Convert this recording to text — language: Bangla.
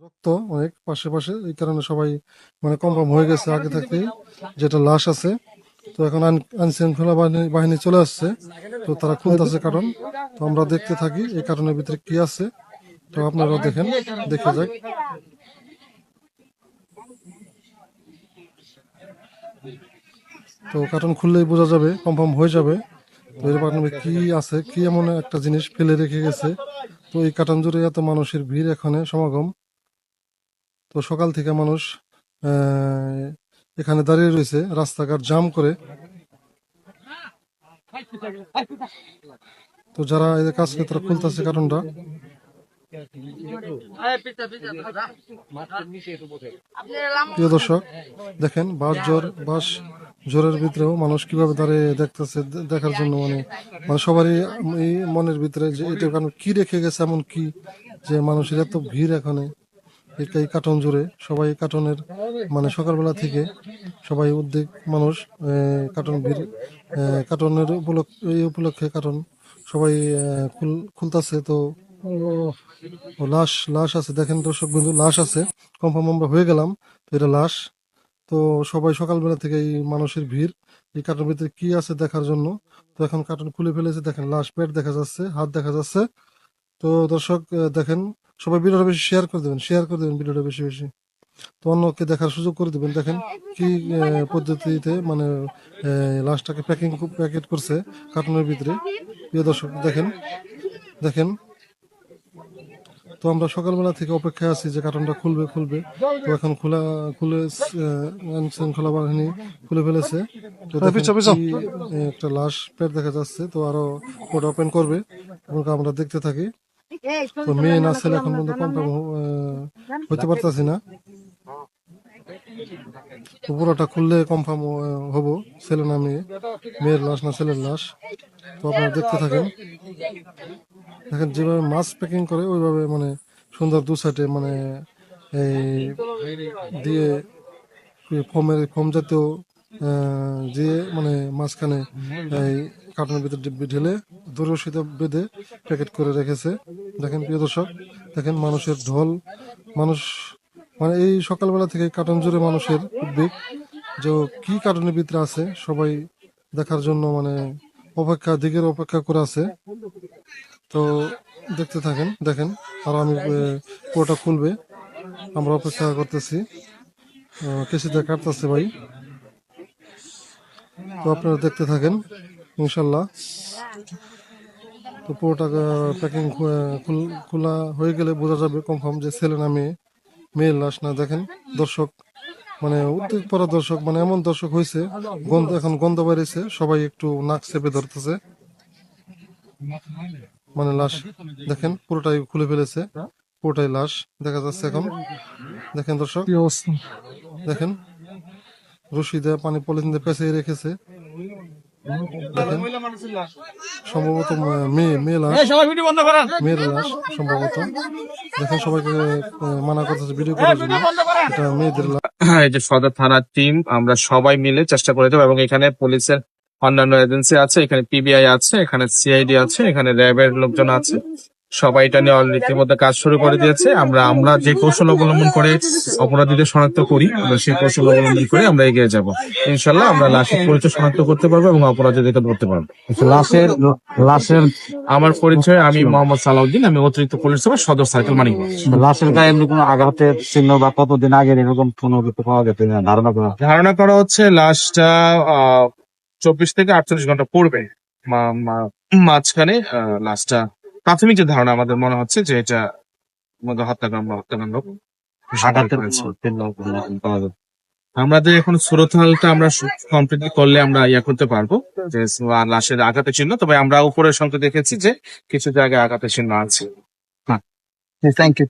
রক্ত অনেক পাশে পাশে, এই কারণে সবাই মানে কনফার্ম হয়ে গেছে আগে থেকেই যেটা লাশ আছে। তো এখন আইন শৃঙ্খলা বাহিনী চলে আসছে, তো তারা খুলতেছে কারণ। তো আমরা দেখতে থাকি এই কারণের ভিতরে কি আছে, তো আপনারাও দেখেন, দেখে যাক। তো কার্টন খুললেই বোঝা যাবে, কনফার্ম হয়ে যাবে তো এর কারণে কি আছে, কি এমন একটা জিনিস ফেলে রেখে গেছে। তো এই কার্টন জুড়ে এত মানুষের ভিড়, এখানে সমাগম। তো সকাল থেকে মানুষ এখানে দাঁড়িয়ে রয়েছে রাস্তাঘাট জাম করে। তো যারা এদের কাজ করে তারা খুলতেছে কারণটা। প্রিয় দর্শক দেখেন, বাস জোরের ভিতরেও মানুষ কিভাবে দাঁড়িয়ে দেখতেছে, দেখার জন্য মানে মানে সবারই এই মনের ভিতরে যে এটা কারণ কি রেখে গেছে, এমন কি যে মানুষের এত ভিড় এখানে এই কার্টন জুড়ে। সবাই কার্টনের মানে সকালবেলা থেকে সবাই উদ্যোগ মানুষ কার্টন ভিড়, কার্টনের এই উপলক্ষে কার্টন সবাই খুলতাছে। তো লাশ লাশ আছে, দেখেন দর্শক বন্ধু, লাশ আছে, কনফার্ম আমরা হয়ে গেলাম। তো এটা লাশ। তো সবাই সকালবেলা থেকে এই মানুষের ভিড় এই কার্টনের ভিতরে কি আছে দেখার জন্য। তো এখন কার্টন খুলে ফেলেছে, দেখেন লাশ, পেট দেখা যাচ্ছে, হাত দেখা যাচ্ছে। তো দর্শক দেখেন, সবাই ভিডিওটা বেশি শেয়ার করে দেবেন ভিডিওটা বেশি বেশি। তো অন্যকে দেখার সুযোগ করে দেবেন। দেখেন কি পদ্ধতিতে মানে লাশটাকে প্যাকেট করছে কার্টনের ভিতরে। প্রিয় দর্শক দেখেন দেখেন। তো আমরা সকালবেলা থেকে অপেক্ষায় আছি যে কার্টনটা খুলবে। তো এখন খুলে আইন শৃঙ্খলা বাহিনী খুলে ফেলেছে। তো দেখেন কি, একটা লাশ, পেট দেখা যাচ্ছে। তো আরো ওটা ওপেন করবে এবং আমরা দেখতে থাকি। তো মেয়ে না ছেলে এখন পর্যন্ত কনফার্ম হইতে পারতাছি না। তো পুরোটা খুললে কনফার্ম হবো ছেলে না মেয়ে, মেয়ের লাশ না ছেলের লাশ। তো আপনারা দেখতে থাকেন। দেখেন যেভাবে মাছ প্যাকিং করে ওইভাবে মানে সুন্দর দু সাইডে মানে এই দিয়ে ফোম জাতীয় দিয়ে মানে মাঝখানে এই কার্টনের ভিতরে ঢেলে দূরশিতে বেঁধে প্যাকেট করে রেখেছে। দেখেন প্রিয় দর্শক, দেখেন মানুষের ঢল, মানুষ মানে এই সকালবেলা থেকে কার্টন জুড়ে মানুষের উদ্বেগ যে কি কার্টনের ভিতরে আছে, সবাই দেখার জন্য মানে দিকের অপেক্ষা করে আছে। তো দেখতে থাকেন, দেখেন আর আমি পুরোটা খুলবে, আমরা অপেক্ষা করতেছি। কেসিতে কাটতেছে ভাই। তো আপনারা দেখতে থাকেন ইনশাল্লাহ। তো পুরোটা প্যাকিং খোলা হয়ে গেলে বোঝা যাবে কনফার্ম যে ছেলে না মেয়ে, মেয়ের লাশ না। দেখেন দর্শক মানে উদ্যোগ পড়া দর্শক, মানে এমন দর্শক হয়েছে, এখন গন্ধ বেরিয়েছে, সবাই একটু নাক চেপে ধরতেছে। মানে লাশ দেখেন পুরোটাই খুলে ফেলেছে, পুরোটাই লাশ দেখা যাচ্ছে এখন। দেখেন দর্শক দেখেন, রশি দিয়ে পানি পলিথিন দিয়ে পেঁচিয়ে রেখেছে। দেখেন সম্ভবত মেয়ে লাশ, মেয়ের লাশ সম্ভবত। দেখেন সবাইকে মানা করতেছে ভিডিও করার জন্য, এটা মেয়েদের লাশ। এই যে সদর থানার টিম আমরা সবাই মিলে চেষ্টা করে যাবো, এবং এখানে পুলিশের অন্যান্য এজেন্সি আছে, এখানে পিবিআই আছে, এখানে সিআইডি আছে, এখানে র্যাবের লোকজন আছে। সবাই এটা নিয়ে রীতিমতো কাজ শুরু করে দিয়েছে। আমরা যে কৌশল অবলম্বন করে অপরাধীদের শনাক্ত করি, আমরা সেই কৌশল অবলম্বন করে আমরা এগিয়ে যাব। ইনশাল্লাহ আমরা লাশের পরিচয় শনাক্ত করতে পারবো এবং অপরাধীদেরকে ধরতে পারবো। লাশের আমার পরিচয়, আমি মোহাম্মদ সালাউদ্দিন, আমি অতিরিক্ত পুলিশ সুপার সদর সার্কেল মানিকগঞ্জ। লাশের গায়ে এমনি কোনো আঘাতের চিহ্ন বা কতদিন আগে এরকম কোনো কিছু পাওয়া গেছে ধারণা করা হচ্ছে লাশটা 24 থেকে 48 ঘন্টা পূর্বে মাঝখানে লাশটা, প্রাথমিক যে ধারণা আমাদের মনে হচ্ছে যে এটা হত্যাকাণ্ড। আমাদের এখন সুরতহালটা আমরা কমপ্লিটলি করলে আমরা করতে পারবো যে লাশের আঘাতের চিহ্ন, তবে আমরা উপরের সংখ্যা দেখেছি যে কিছু জায়গায় আঘাতের চিহ্ন আছে। Thank you.